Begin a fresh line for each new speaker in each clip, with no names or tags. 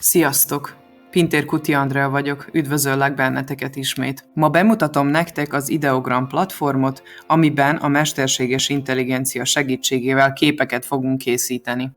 Sziasztok! Pintér Kuti Andrea vagyok, üdvözöllek benneteket ismét. Ma bemutatom nektek az Ideogram platformot, amiben a mesterséges intelligencia segítségével képeket fogunk készíteni.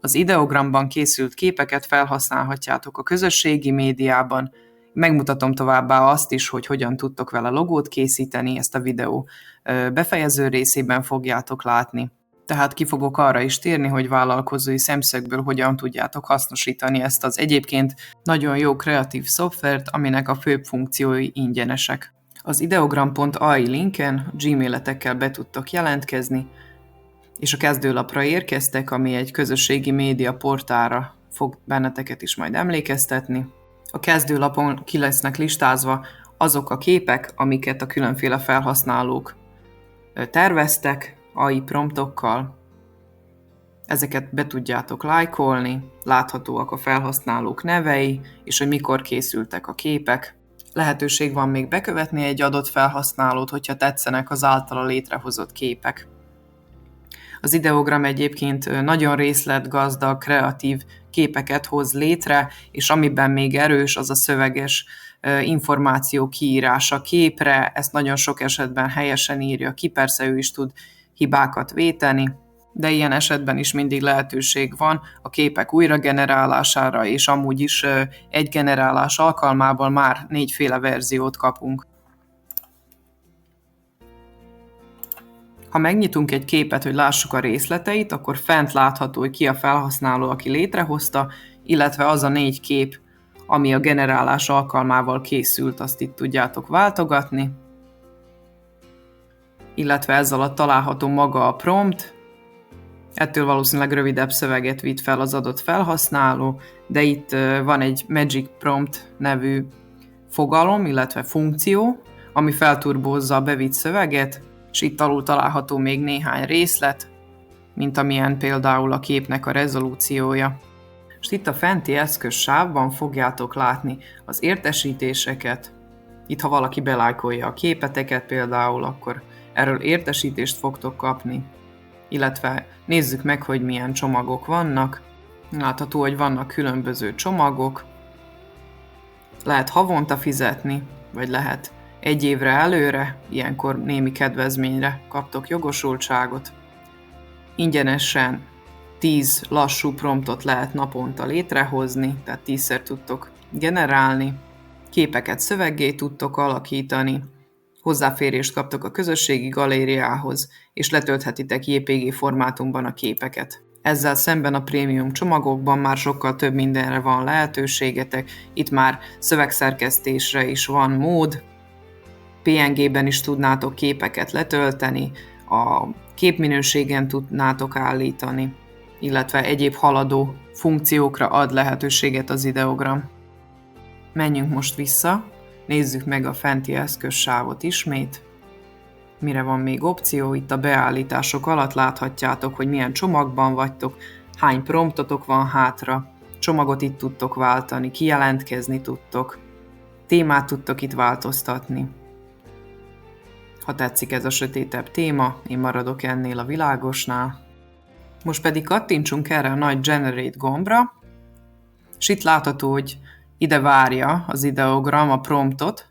Az Ideogramban készült képeket felhasználhatjátok a közösségi médiában, megmutatom továbbá azt is, hogy hogyan tudtok vele logót készíteni, ezt a videó befejező részében fogjátok látni. Tehát ki fogok arra is térni, hogy vállalkozói szemszögből hogyan tudjátok hasznosítani ezt az egyébként nagyon jó kreatív szoftvert, aminek a főbb funkciói ingyenesek. Az ideogram.ai linken gmailetekkel be tudtok jelentkezni, és a kezdőlapra érkeztek, ami egy közösségi média portálra fog benneteket is majd emlékeztetni. A kezdőlapon ki lesznek listázva azok a képek, amiket a különféle felhasználók terveztek, AI promptokkal. Ezeket be tudjátok lájkolni, láthatóak a felhasználók nevei, és hogy mikor készültek a képek. Lehetőség van még bekövetni egy adott felhasználót, hogyha tetszenek az általa létrehozott képek. Az Ideogram egyébként nagyon részletgazdag, kreatív képeket hoz létre, és amiben még erős, az a szöveges információ kiírása képre, ezt nagyon sok esetben helyesen írja ki, persze ő is tud hibákat véteni, de ilyen esetben is mindig lehetőség van a képek újragenerálására, és amúgy is egy generálás alkalmával már 4 verziót kapunk. Ha megnyitunk egy képet, hogy lássuk a részleteit, akkor fent látható, hogy ki a felhasználó, aki létrehozta, illetve az a 4 kép, ami a generálás alkalmával készült, azt itt tudjátok váltogatni. Illetve ez alatt található maga a prompt. Ettől valószínűleg rövidebb szöveget vitt fel az adott felhasználó, de itt van egy Magic Prompt nevű fogalom, illetve funkció, ami felturbózza a bevitt szöveget, és itt alul található még néhány részlet, mint amilyen például a képnek a rezolúciója. És itt a fenti eszközsávban fogjátok látni az értesítéseket. Itt, ha valaki belájkolja a képeteket például, akkor erről értesítést fogtok kapni. Illetve nézzük meg, hogy milyen csomagok vannak. Látható, hogy vannak különböző csomagok. Lehet havonta fizetni, vagy lehet 1 évre előre, ilyenkor némi kedvezményre kaptok jogosultságot. Ingyenesen 10 lassú promptot lehet naponta létrehozni, tehát 10-szer tudtok generálni. Képeket szöveggé tudtok alakítani, hozzáférést kaptok a közösségi galériához, és letölthetitek JPG formátumban a képeket. Ezzel szemben a prémium csomagokban már sokkal több mindenre van lehetőségetek, itt már szövegszerkesztésre is van mód, PNG-ben is tudnátok képeket letölteni, a képminőségen tudnátok állítani, illetve egyéb haladó funkciókra ad lehetőséget az Ideogram. Menjünk most vissza, nézzük meg a fenti eszközsávot ismét. Mire van még opció? Itt a beállítások alatt láthatjátok, hogy milyen csomagban vagytok, hány promptotok van hátra, csomagot itt tudtok váltani, kijelentkezni tudtok, témát tudtok itt változtatni. Ha tetszik ez a sötétebb téma, én maradok ennél a világosnál. Most pedig kattintsunk erre a nagy Generate gombra, és itt látható, hogy ide várja az Ideogram a promptot.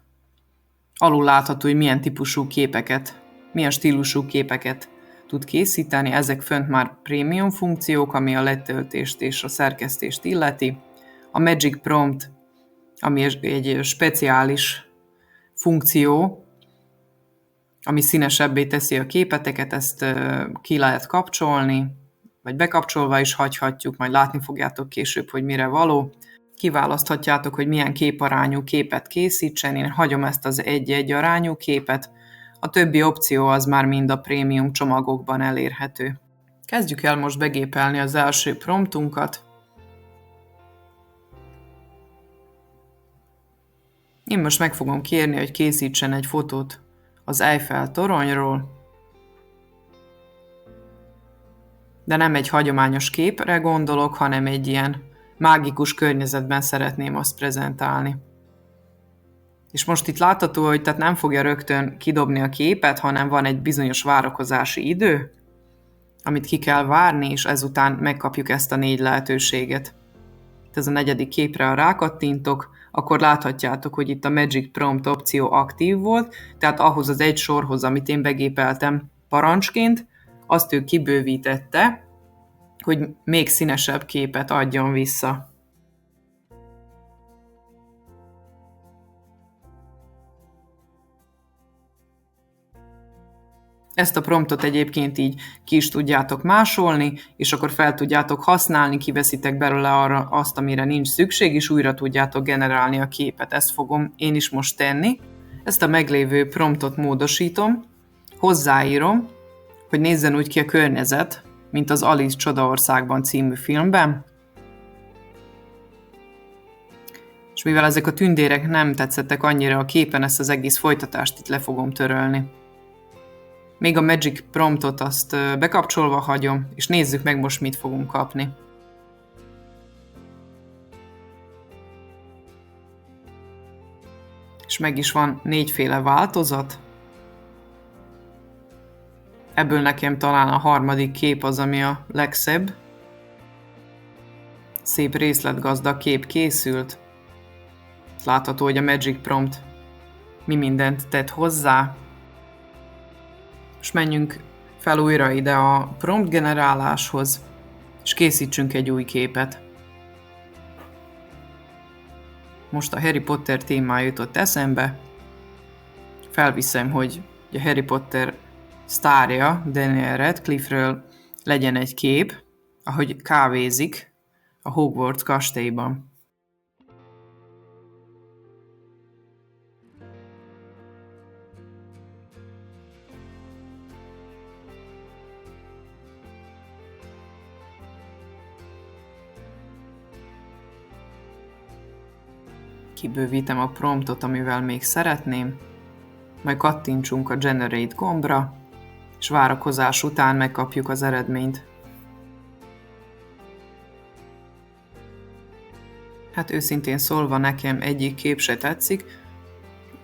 Alul látható, hogy milyen típusú képeket, milyen stílusú képeket tud készíteni. Ezek fönt már prémium funkciók, ami a letöltést és a szerkesztést illeti. A Magic Prompt, ami egy speciális funkció, ami színesebbé teszi a képeteket, ezt ki lehet kapcsolni, vagy bekapcsolva is hagyhatjuk, majd látni fogjátok később, hogy mire való. Kiválaszthatjátok, hogy milyen képarányú képet készítsen, én hagyom ezt az 1:1 arányú képet, a többi opció az már mind a prémium csomagokban elérhető. Kezdjük el most begépelni az első promptunkat. Én most meg fogom kérni, hogy készítsen egy fotót az Eiffel toronyról, de nem egy hagyományos képre gondolok, hanem egy ilyen mágikus környezetben szeretném azt prezentálni. És most itt látható, hogy tehát nem fogja rögtön kidobni a képet, hanem van egy bizonyos várakozási idő, amit ki kell várni, és ezután megkapjuk ezt a 4 lehetőséget. ez a negyedik képre, ha rákattintok, akkor láthatjátok, hogy itt a Magic Prompt opció aktív volt, tehát ahhoz az egy sorhoz, amit én begépeltem parancsként, azt ő kibővítette, hogy még színesebb képet adjon vissza. Ezt a promptot egyébként így ki is tudjátok másolni, és akkor fel tudjátok használni, kiveszitek belőle arra azt, amire nincs szükség, és újra tudjátok generálni a képet. Ezt fogom én is most tenni. Ezt a meglévő promptot módosítom, hozzáírom, hogy nézzen úgy ki a környezet, mint az Alice Csodaországban című filmben. És mivel ezek a tündérek nem tetszettek annyira a képen, ezt az egész folytatást itt le fogom törölni. Még a Magic Promptot azt bekapcsolva hagyom, és nézzük meg most, mit fogunk kapni. És meg is van 4 féle változat. Ebből nekem talán a harmadik kép az, ami a legszebb. Szép részletgazdag kép készült. Látható, hogy a Magic Prompt mi mindent tett hozzá. Most menjünk fel újra ide a prompt generáláshoz, és készítsünk egy új képet. Most a Harry Potter témája jutott eszembe. Felviszem, hogy a Harry Potter sztárja, Daniel Radcliffe-ről legyen egy kép, ahogy kávézik a Hogwarts kastélyban. Kibővítem a promptot, amivel még szeretném, majd kattintsunk a Generate gombra, és várakozás után megkapjuk az eredményt. Hát őszintén szólva nekem egyik kép se tetszik,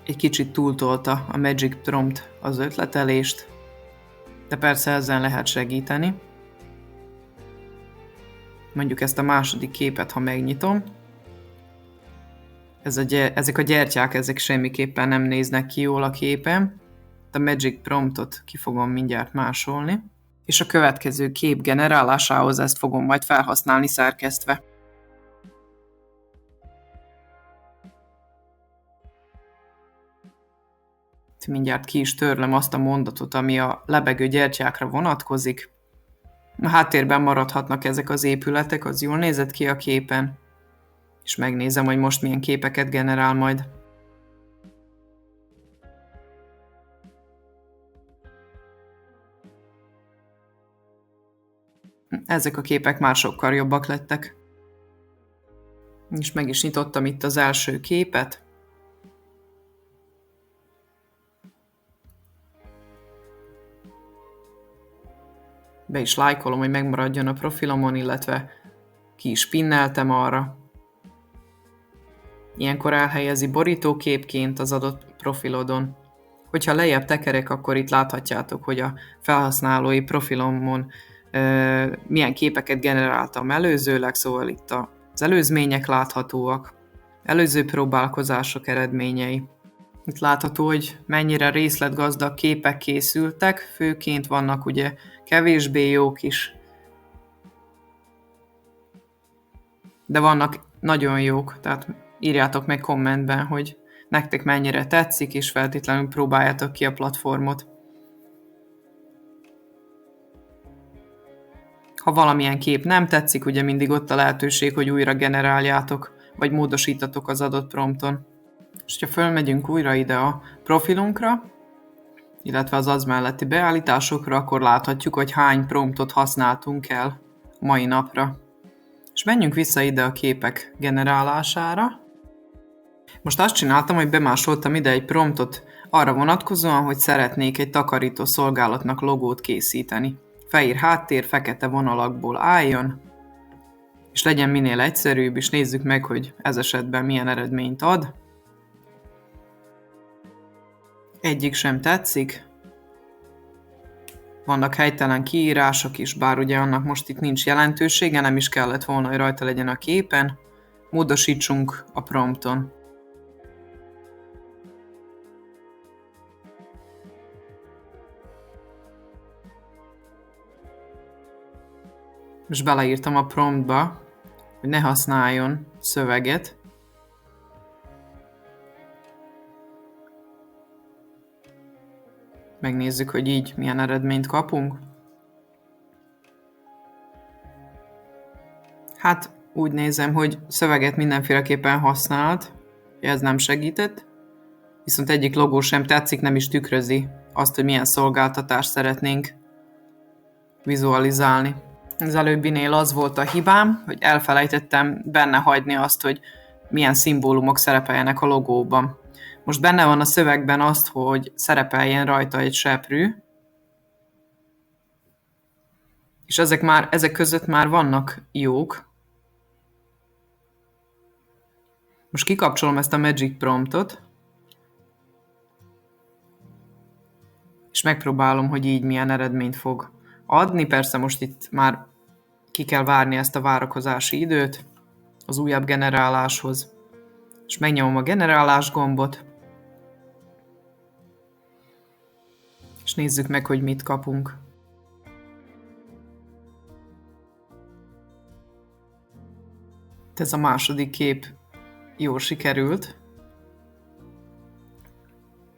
egy kicsit túltolta a Magic Prompt az ötletelést, de persze ezzel lehet segíteni. Mondjuk ezt a második képet, ha megnyitom, ezek a gyertyák, ezek semmiképpen nem néznek ki jól a képen. A Magic Promptot ki fogom mindjárt másolni, és a következő kép generálásához ezt fogom majd felhasználni szerkesztve. Mindjárt ki is törlöm azt a mondatot, ami a lebegő gyertyákra vonatkozik. A háttérben maradhatnak ezek az épületek, az jól nézett ki a képen. És megnézem, hogy most milyen képeket generál majd. Ezek a képek már sokkal jobbak lettek. És meg is nyitottam itt az első képet. Be is lájkolom, hogy megmaradjon a profilomon, illetve ki is pinneltem arra. Ilyenkor elhelyezi borítóképként az adott profilodon. Hogyha lejjebb tekerek, akkor itt láthatjátok, hogy a felhasználói profilomon milyen képeket generáltam előzőleg, szóval itt az előzmények láthatóak, előző próbálkozások eredményei. Itt látható, hogy mennyire részletgazdag képek készültek, főként vannak ugye kevésbé jók is, de vannak nagyon jók, tehát írjátok meg kommentben, hogy nektek mennyire tetszik, és feltétlenül próbáljátok ki a platformot. Ha valamilyen kép nem tetszik, ugye mindig ott a lehetőség, hogy újra generáljátok, vagy módosítatok az adott prompton. És ha fölmegyünk újra ide a profilunkra, illetve az melletti beállításokra, akkor láthatjuk, hogy hány promptot használtunk el mai napra. És menjünk vissza ide a képek generálására. Most azt csináltam, hogy bemásoltam ide egy promptot arra vonatkozóan, hogy szeretnék egy takarító szolgálatnak logót készíteni. Fehér háttér, fekete vonalakból álljon, és legyen minél egyszerűbb, és nézzük meg, hogy ez esetben milyen eredményt ad. Egyik sem tetszik. Vannak helytelen kiírások is, bár ugye annak most itt nincs jelentősége, nem is kellett volna, hogy rajta legyen a képen. módosítsunk a prompton. Most beleírtam a promptba, hogy ne használjon szöveget. Megnézzük, hogy így milyen eredményt kapunk. Hát úgy nézem, hogy szöveget mindenféleképpen használt, ez nem segített, viszont egyik logó sem tetszik, nem is tükrözi azt, hogy milyen szolgáltatást szeretnénk vizualizálni. Az előbbinél az volt a hibám, hogy elfelejtettem benne hagyni azt, hogy milyen szimbólumok szerepeljenek a logóban. Most benne van a szövegben azt, hogy szerepeljen rajta egy seprű, és ezek között már vannak jók. Most kikapcsolom ezt a Magic Promptot, és megpróbálom, hogy így milyen eredményt fog adni. Persze most itt már ki kell várni ezt a várakozási időt az újabb generáláshoz. És megnyomom a generálás gombot, és nézzük meg, hogy mit kapunk. Ez a második kép jól sikerült.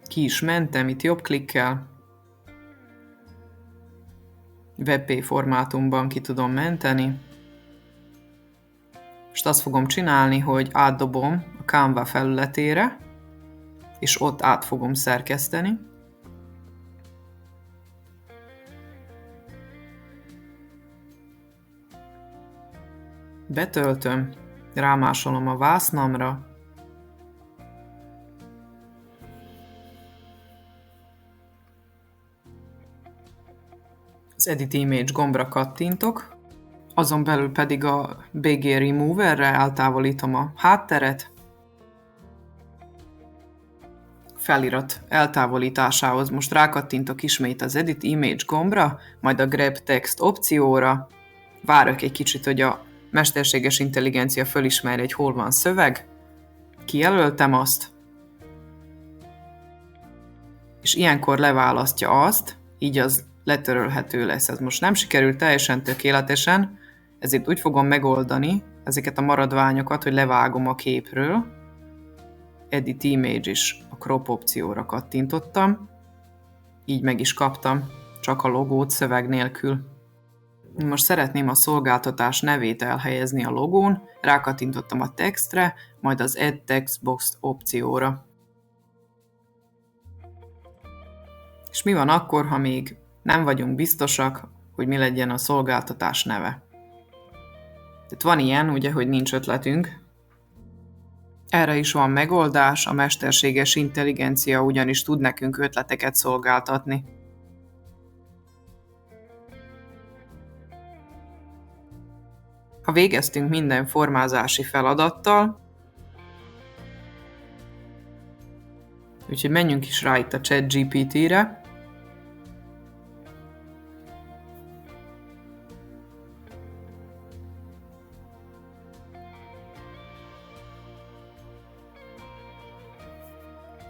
Ki is mentem, itt jobb klikkel. WebP formátumban ki tudom menteni. Most azt fogom csinálni, hogy átdobom a Canva felületére, és ott át fogom szerkeszteni. Betöltöm, rámásolom a vásznamra, az Edit Image gombra kattintok, azon belül pedig a BG Removerre eltávolítom a hátteret. Felirat eltávolításához most rákattintok ismét az Edit Image gombra, majd a Grab Text opcióra. Várok egy kicsit, hogy a mesterséges intelligencia fölismerje, hogy hol van szöveg. Kijelöltem azt. És ilyenkor leválasztja azt, így az letörölhető lesz. Ez most nem sikerült teljesen tökéletesen, ezért úgy fogom megoldani ezeket a maradványokat, hogy levágom a képről. Edit Image is a crop opcióra kattintottam. Így meg is kaptam, csak a logót szöveg nélkül. Most szeretném a szolgáltatás nevét elhelyezni a logón, rákattintottam a textre, majd az Add Text Box opcióra. És mi van akkor, ha még nem vagyunk biztosak, hogy mi legyen a szolgáltatás neve? Tehát van ilyen, ugye, hogy nincs ötletünk. Erre is van megoldás, a mesterséges intelligencia ugyanis tud nekünk ötleteket szolgáltatni. Ha végeztünk minden formázási feladattal, úgyhogy menjünk is rá itt a ChatGPT-re,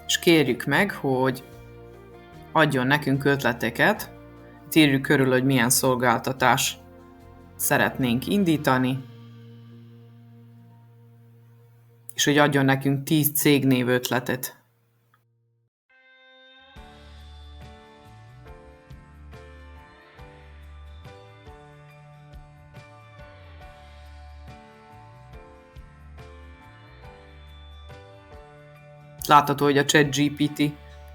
és kérjük meg, hogy adjon nekünk ötleteket, írjuk körül, hogy milyen szolgáltatás szeretnénk indítani, és hogy adjon nekünk 10 cégnév ötletet. Látható, hogy a ChatGPT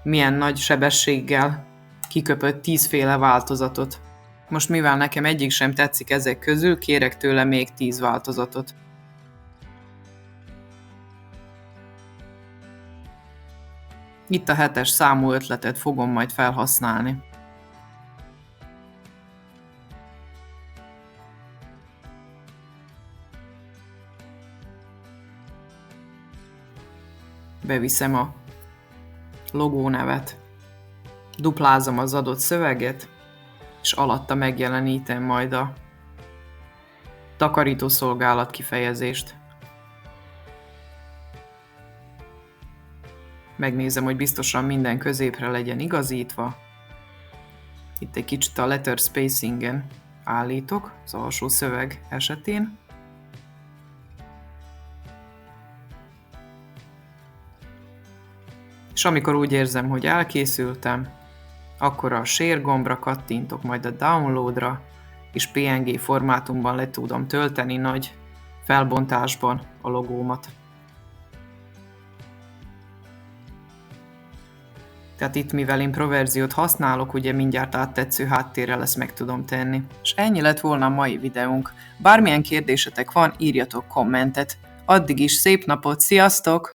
milyen nagy sebességgel kiköpött 10 féle változatot. Most mivel nekem egyik sem tetszik ezek közül, kérek tőle még 10 változatot. Itt a 7-es számú ötletet fogom majd felhasználni. Beviszem a logónevet, duplázom az adott szöveget, és alatta megjelenítem majd a takarítószolgálat kifejezést. Megnézem, hogy biztosan minden középre legyen igazítva. Itt egy kicsit a letter spacingen állítok az alsó szöveg esetén. És amikor úgy érzem, hogy elkészültem, akkor a share gombra kattintok, majd a downloadra, és PNG formátumban le tudom tölteni nagy felbontásban a logómat. Tehát itt, mivel én Proverziót használok, ugye mindjárt áttetsző háttérrel ezt meg tudom tenni. És ennyi lett volna a mai videónk. Bármilyen kérdésetek van, írjatok kommentet. Addig is szép napot, sziasztok!